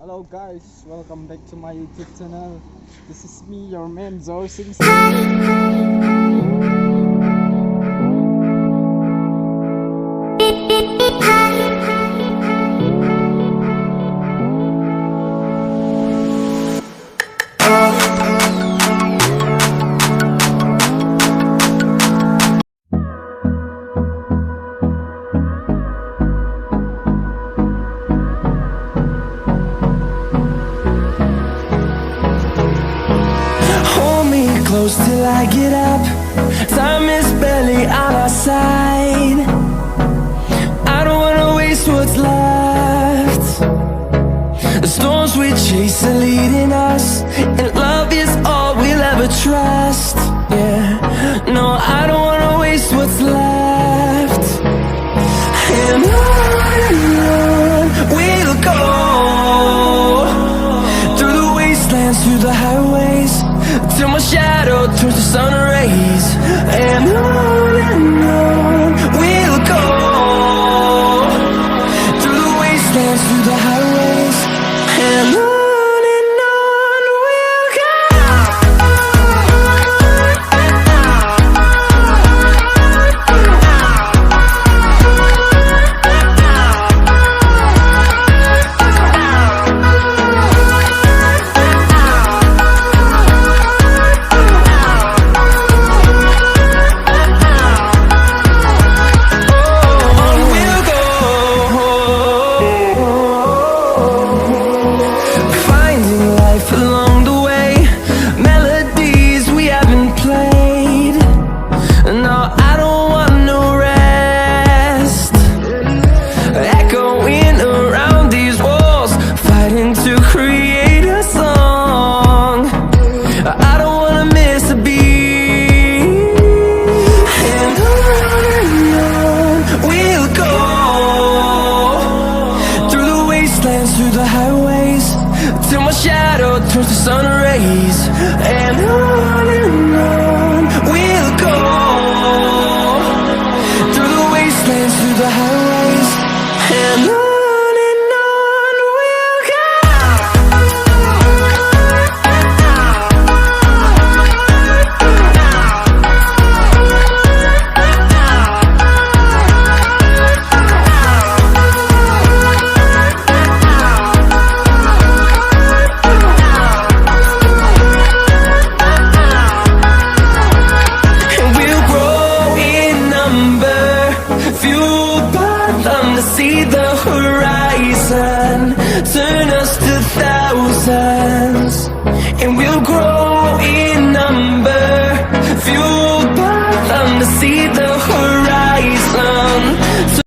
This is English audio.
Hello guys, welcome back to my YouTube channel. This is me, your man SINGSIT. Close till I get up. Time is barely on our side. I don't wanna waste what's left. The storms we chase are leading us, and love is all we'll ever trust. Yeah, no, I don't wanna waste what's left. And on we'll go, through the wastelands, through the highways, till my shadow turns to sun rays. And on we'll go, through the wastelands, through the highways, and on we'll go. Through the highways, till my shadow turns to sun rays. And on we'll go, through the wastelands, through the highways, and on we'll go. See the horizon, turn us to thousands, and we'll grow in number, fueled by them to see the